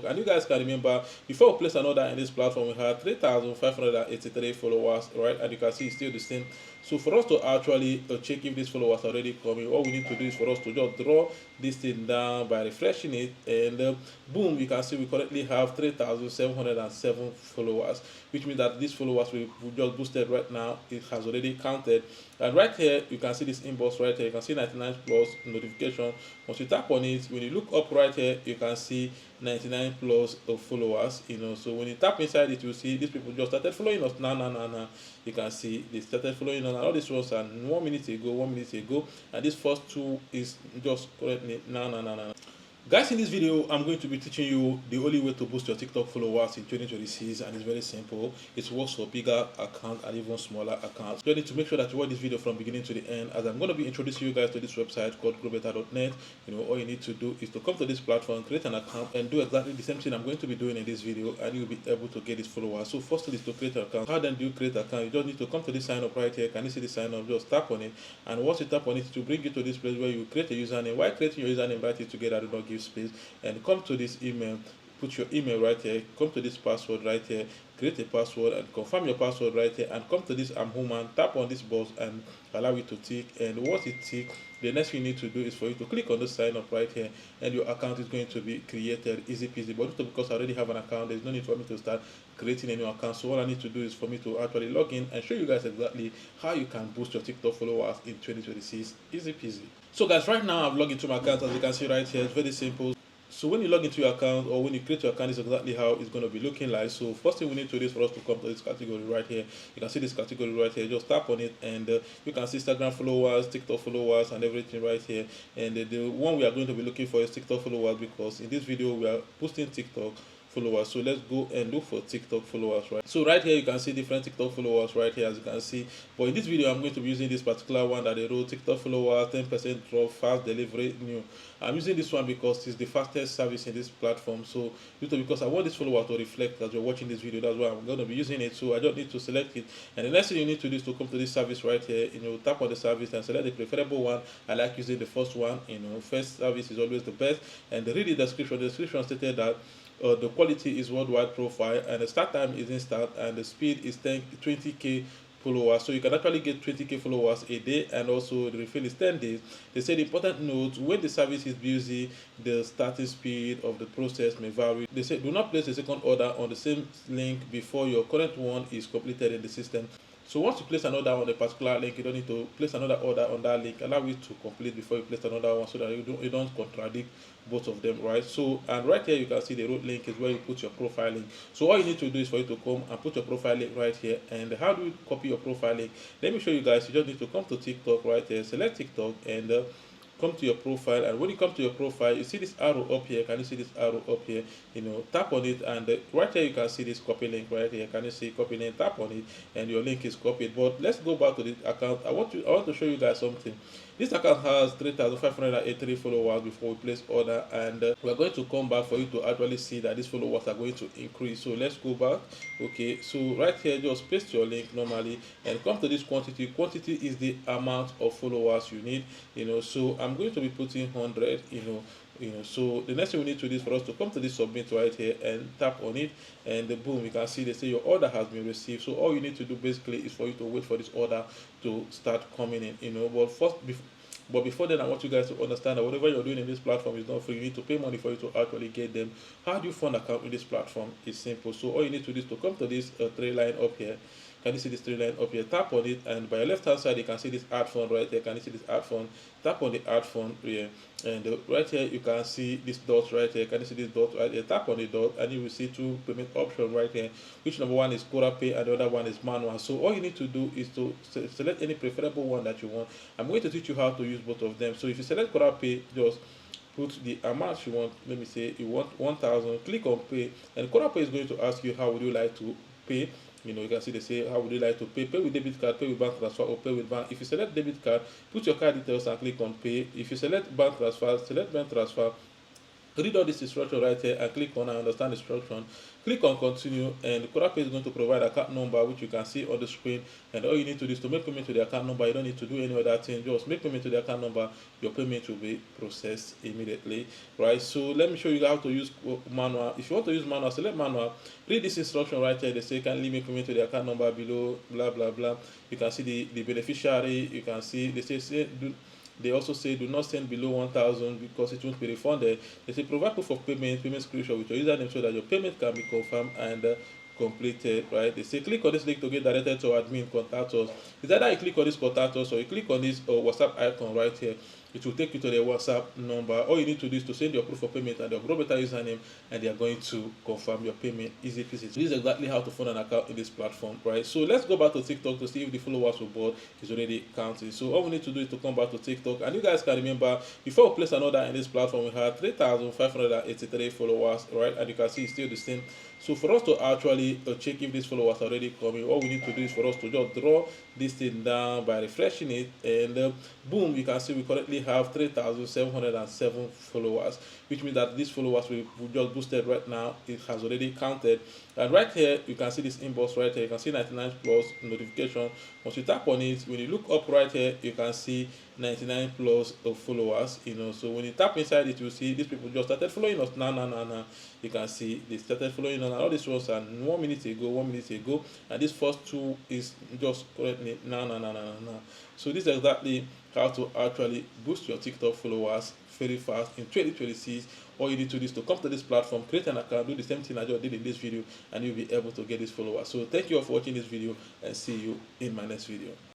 And you guys can remember, before we place an order in this platform, we had 3,583 followers, right? And you can see it's still the same. So for us to actually check if these followers are already coming, all we need to do is for us to just draw this thing down by refreshing it, and boom, you can see we currently have 3,707 followers, which means that these followers we just boosted right now, it has already counted. And right here you can see this inbox right here, you can see 99 plus notification. Once you tap on it, when you look up right here, you can see 99 plus of followers, so when you tap inside it, you see these people just started following us now. You can see they started following us, and all these ones are 1 minute ago, and this first two is just currently now. Guys, in this video, I'm going to be teaching you the only way to boost your TikTok followers in 2026, and it's very simple. It works for bigger accounts and even smaller accounts. You need to make sure that you watch this video from beginning to the end, as I'm going to be introducing you guys to this website called growbetter.net. All you need to do is to come to this platform, create an account, and do exactly the same thing I'm going to be doing in this video, and you'll be able to get these followers. So first thing is to create an account. How then do you create an account? You just need to come to this sign up right here. Can you see the sign up? Just tap on it, and once you tap on it, it will bring you to this place where you create a username. While creating your username, write it together, do not give space, and come to this email, put your email right here, come to this password right here, create a password and confirm your password right here, and come to this I'm human, tap on this box and allow it to tick. And once it tick, the next thing you need to do is for you to click on the sign up right here, and your account is going to be created easy peasy. But because I already have an account, there's no need for me to start creating a new account. So all I need to do is for me to actually log in and show you guys exactly how you can boost your TikTok followers in 2026 easy peasy. So guys, right now I've logged into my account. As you can see right here, it's very simple. So when you log into your account, or when you create your account, is exactly how it's going to be looking like. So first thing we need to do is for us to come to this category right here. You can see this category right here. Just tap on it, and you can see Instagram followers, TikTok followers, and everything right here. And the one we are going to be looking for is TikTok followers, because in this video we are boosting TikTok followers. So let's go and look for TikTok followers, right? So right here you can see different TikTok followers right here, as you can see. But in this video I'm going to be using this particular one that they wrote, TikTok followers 10% drop, fast delivery new. I'm using this one because it's the fastest service in this platform. So because I want this follower to reflect as you're watching this video, that's why I'm going to be using it. So I just need to select it, and the next thing you need to do is to come to this service right here. Tap on the service and select the preferable one. I like using the first one. First service is always the best. And read the description. The description stated that the quality is worldwide profile, and the start time is instant, and the speed is 20k followers. So you can actually get 20k followers a day, and also the refill is 10 days. They said important note: when the service is busy, the starting speed of the process may vary. They say do not place a second order on the same link before your current one is completed in the system. So once you place an order on a particular link, you don't need to place another order on that link. Allow it to complete before you place another one, so that you don't contradict both of them, right? So, and right here you can see the root link is where you put your profile link. So all you need to do is for you to come and put your profile link right here. And how do you copy your profile link? Let me show you guys. You just need to come to TikTok right here, select TikTok, and come to your profile. And when you come to your profile, you see this arrow up here. Can you see this arrow up here? Tap on it, and right here you can see this copy link right here. Can you see copy link? Tap on it, and your link is copied. But let's go back to the account. I want to show you guys something. This account has 3,583 followers before we place order, and we're going to come back for you to actually see that these followers are going to increase. So let's go back. Okay, so right here, just paste your link normally and come to this quantity. Quantity is the amount of followers you need. So I'm going to be putting 100. So the next thing we need to do is for us to come to this submit right here and tap on it, and boom, you can see they say your order has been received. So all you need to do basically is for you to wait for this order to start coming in. But before then, I want you guys to understand that whatever you're doing in this platform is not free. You need to pay money for you to actually get them. How do you fund account in this platform? It's simple. So all you need to do is to come to this three line up here. Can you see this three line up here? Tap on it, and by your left hand side you can see this add fund right here. Can you see this add fund? Tap on the add fund here, and right here you can see this dot right here. Can you see this dot right here? Tap on the dot, and you will see two payment options right here, which number one is Quora Pay and the other one is manual. So all you need to do is to select any preferable one that you want. I'm going to teach you how to use both of them. So if you select Quora Pay, just put the amount you want. Let me say you want 1,000. Click on pay, and Quora Pay is going to ask you how would you like to pay. You can see they say how would you like to pay? Pay with debit card, pay with bank transfer, or pay with bank. If you select debit card, put your card details and click on pay. If you select bank transfer, select bank transfer read all this instruction right here and click on I understand instruction. Click on continue, and the correct page is going to provide account number, which you can see on the screen. And all you need to do is to make payment to the account number. You don't need to do any other thing, just make payment to the account number. Your payment will be processed immediately, right? So let me show you how to use manual. If you want to use manual, select manual, read this instruction right here. They say kindly make payment to the account number below, blah blah blah. You can see the beneficiary. You can see they say do. They also say do not send below 1,000 because it won't be refunded. They say provide proof of payment, payment screenshot with your username so that your payment can be confirmed and completed, right? They say click on this link to get directed to admin, contact us. It's either you click on this contact us or you click on this WhatsApp icon right here. It will take you to their WhatsApp number. All you need to do is to send your proof of payment and your better username, and they are going to confirm your payment. Easy peasy. This is exactly how to fund an account in this platform, right? So let's go back to TikTok to see if the followers we bought is already counting. So all we need to do is to come back to TikTok, and you guys can remember before we place an order in this platform, we had 3,583 followers, right? And you can see it's still the same. So for us to actually check if these followers are already coming, all we need to do is for us to just draw this thing down by refreshing it, and boom, you can see we currently have 3,707 followers, which means that these followers we just boosted right now, it has already counted. And right here you can see this inbox right here, you can see 99 plus notification. Once you tap on it, when you look up right here, you can see 99 plus of followers, so when you tap inside it, you see these people just started following us now. You can see they started following us, and all these ones are 1 minute ago, and this first two is just currently now. So this is exactly how to actually boost your TikTok followers very fast in 2026. All you need to do is to come to this platform, create an account, do the same thing I just did in this video, and you'll be able to get these followers. So thank you all for watching this video, and see you in my next video.